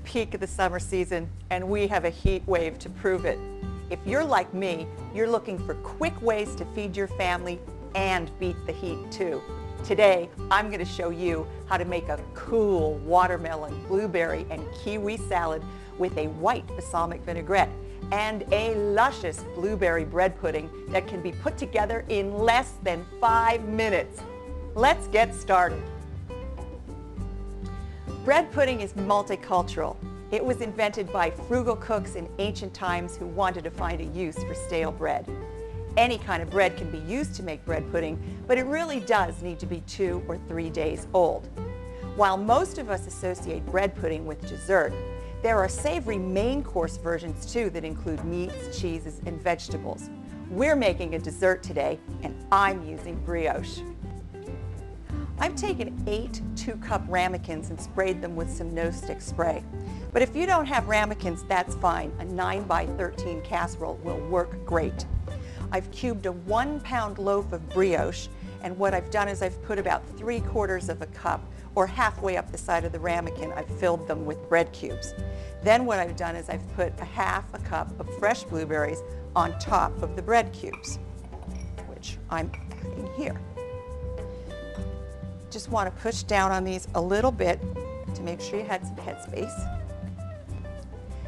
peak of the summer season, and we have a heat wave to prove it. If you're like me, you're looking for quick ways to feed your family and beat the heat too. Today, I'm going to show you how to make a cool watermelon, blueberry, and kiwi salad with a white balsamic vinaigrette and a luscious blueberry bread pudding that can be put together in less than 5 minutes. Let's get started. Bread pudding is multicultural. It was invented by frugal cooks in ancient times who wanted to find a use for stale bread. Any kind of bread can be used to make bread pudding, but it really does need to be 2 or 3 days old. While most of us associate bread pudding with dessert, there are savory main course versions too that include meats, cheeses, and vegetables. We're making a dessert today, and I'm using brioche. I've taken 8 2-cup ramekins and sprayed them with some no-stick spray. But if you don't have ramekins, that's fine. A 9x13 casserole will work great. I've cubed a 1-pound loaf of brioche, and what I've done is I've put about 3/4 of a cup, or halfway up the side of the ramekin, I've filled them with bread cubes. Then what I've done is I've put a 1/2 cup of fresh blueberries on top of the bread cubes, which I'm adding here. Just want to push down on these a little bit to make sure you had some headspace.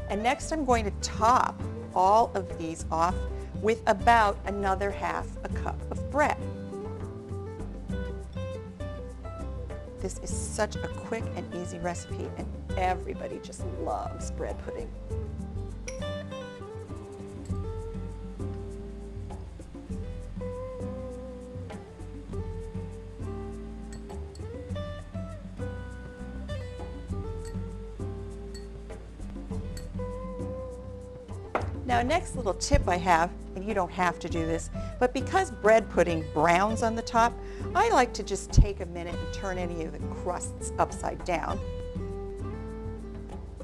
And next I'm going to top all of these off with about another 1/2 cup of bread. This is such a quick and easy recipe, and everybody just loves bread pudding. Now, next little tip I have, and you don't have to do this, but because bread pudding browns on the top, I like to just take a minute and turn any of the crusts upside down.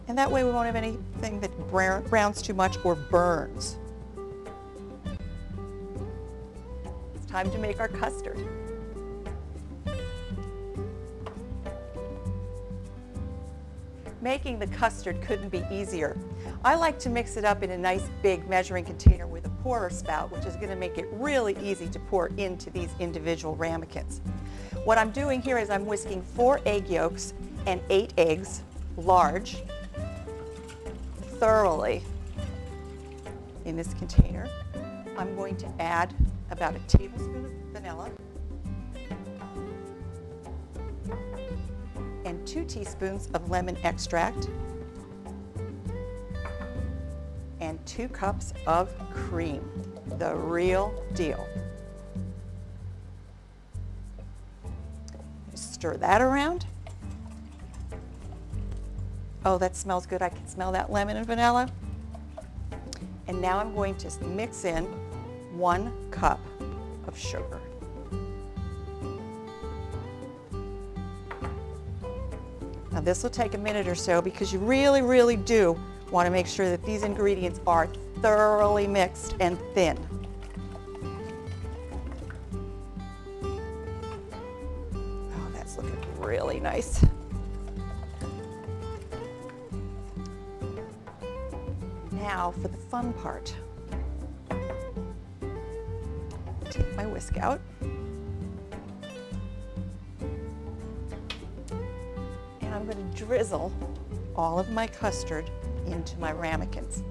And that way we won't have anything that browns too much or burns. It's time to make our custard. Making the custard couldn't be easier. I like to mix it up in a nice big measuring container with a pourer spout, which is going to make it really easy to pour into these individual ramekins. What I'm doing here is I'm whisking 4 egg yolks and 8 eggs, large, thoroughly in this container. I'm going to add about a tablespoon of vanilla and 2 teaspoons of lemon extract and 2 cups of cream, the real deal. Stir that around. Oh, that smells good. I can smell that lemon and vanilla. And now I'm going to mix in 1 cup of sugar. Now this will take a minute or so because you really, really do want to make sure that these ingredients are thoroughly mixed and thin. Oh, that's looking really nice. Now for the fun part. Take my whisk out. And I'm going to drizzle all of my custard into my ramekins.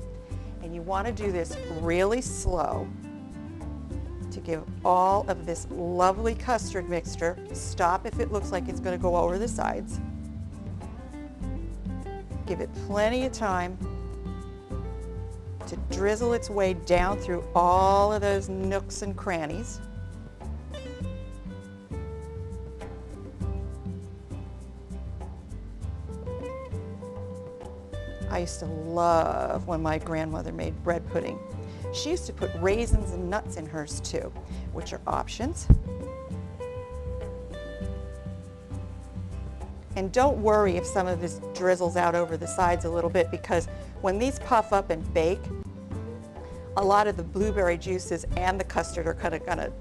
And you want to do this really slow to give all of this lovely custard mixture. Stop if it looks like it's going to go over the sides. Give it plenty of time to drizzle its way down through all of those nooks and crannies. I used to love when my grandmother made bread pudding. She used to put raisins and nuts in hers too, which are options. And don't worry if some of this drizzles out over the sides a little bit, because when these puff up and bake, a lot of the blueberry juices and the custard are kind of gonna,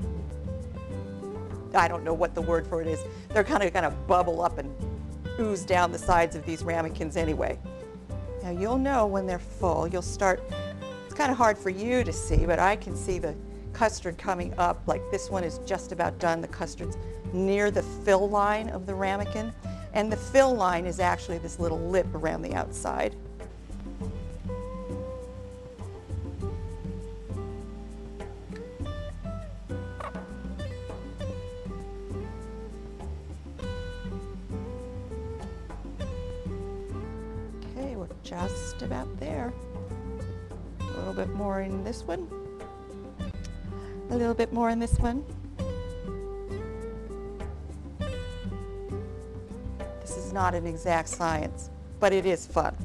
I don't know what the word for it is, they're kind of gonna bubble up and ooze down the sides of these ramekins anyway. Now you'll know when they're full. You'll start, it's kind of hard for you to see, but I can see the custard coming up. Like this one is just about done. The custard's near the fill line of the ramekin. And the fill line is actually this little lip around the outside. Okay, we're just about there. A little bit more in this one. A little bit more in this one. This is not an exact science, but it is fun.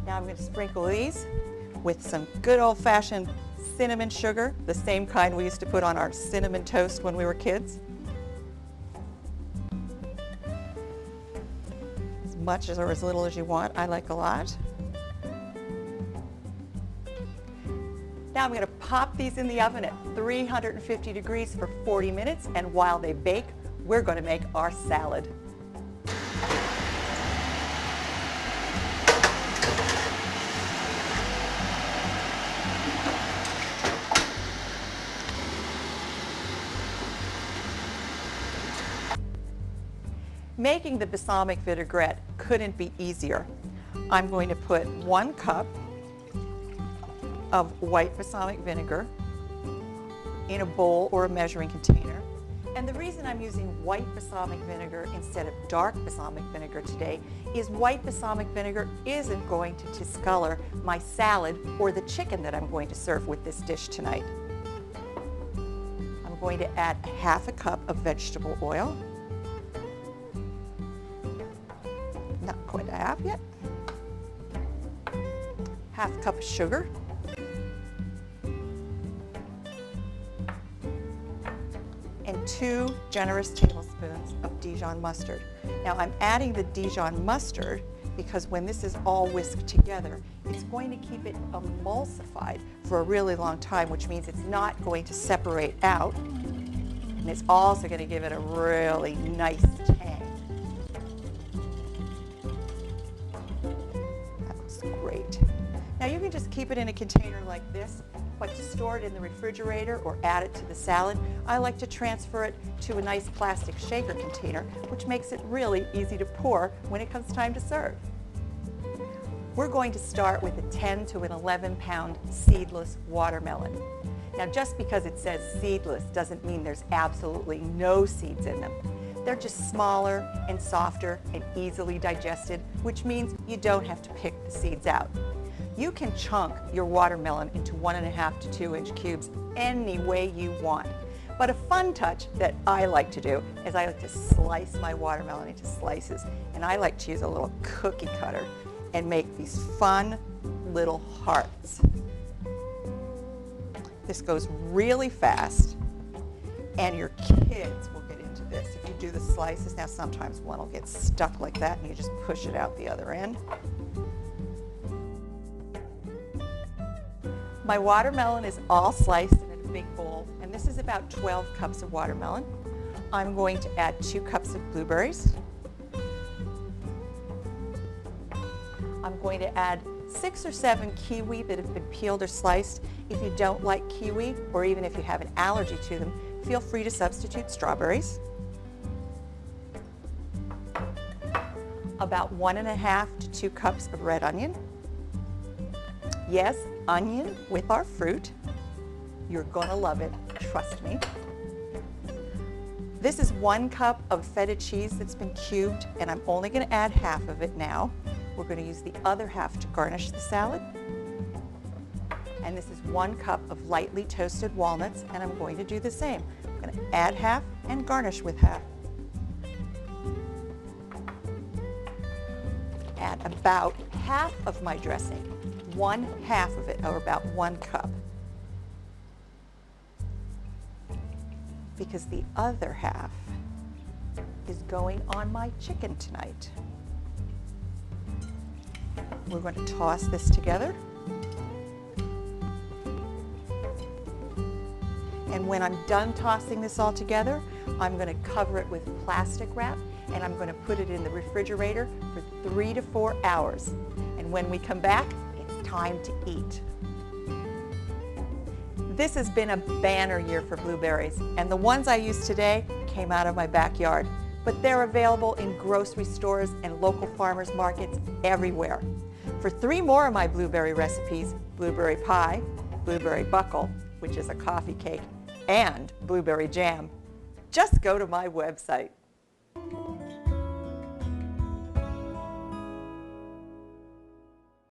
Now I'm going to sprinkle these with some good old-fashioned cinnamon sugar, the same kind we used to put on our cinnamon toast when we were kids. As much or as little as you want, I like a lot. Now I'm going to pop these in the oven at 350 degrees for 40 minutes, and while they bake, we're going to make our salad. Making the balsamic vinaigrette couldn't be easier. I'm going to put 1 cup of white balsamic vinegar in a bowl or a measuring container. And the reason I'm using white balsamic vinegar instead of dark balsamic vinegar today is white balsamic vinegar isn't going to discolor my salad or the chicken that I'm going to serve with this dish tonight. I'm going to add 1/2 cup of vegetable oil. Not quite a half yet. 1/2 cup of sugar. And 2 generous tablespoons of Dijon mustard. Now I'm adding the Dijon mustard because when this is all whisked together, it's going to keep it emulsified for a really long time, which means it's not going to separate out. And it's also going to give it a really nice tang. That looks great. Now you can just keep it in a container like this, but to store it in the refrigerator or add it to the salad, I like to transfer it to a nice plastic shaker container, which makes it really easy to pour when it comes time to serve. We're going to start with a 10 to an 11-pound seedless watermelon. Now just because it says seedless doesn't mean there's absolutely no seeds in them. They're just smaller and softer and easily digested, which means you don't have to pick the seeds out. You can chunk your watermelon into 1.5 to 2-inch cubes any way you want. But a fun touch that I like to do is I like to slice my watermelon into slices, and I like to use a little cookie cutter and make these fun little hearts. This goes really fast, and your kids will get into this. If you do the slices, now sometimes one will get stuck like that and you just push it out the other end. My watermelon is all sliced in a big bowl, and this is about 12 cups of watermelon. I'm going to add 2 cups of blueberries. I'm going to add 6 or 7 kiwi that have been peeled or sliced. If you don't like kiwi, or even if you have an allergy to them, feel free to substitute strawberries. About 1.5 to 2 cups of red onion. Yes, onion with our fruit. You're gonna love it, trust me. This is 1 cup of feta cheese that's been cubed, and I'm only gonna add half of it now. We're gonna use the other half to garnish the salad. And this is 1 cup of lightly toasted walnuts, and I'm going to do the same. I'm gonna add half and garnish with half. Add about half of my dressing. 1/2 of it, or about 1 cup, because the other half is going on my chicken tonight. We're going to toss this together, and when I'm done tossing this all together, I'm going to cover it with plastic wrap and I'm going to put it in the refrigerator for 3 to 4 hours. And when we come back, it's time to eat. This has been a banner year for blueberries, and the ones I use today came out of my backyard. But they're available in grocery stores and local farmers markets everywhere. For 3 more of my blueberry recipes, blueberry pie, blueberry buckle, which is a coffee cake, and blueberry jam, just go to my website.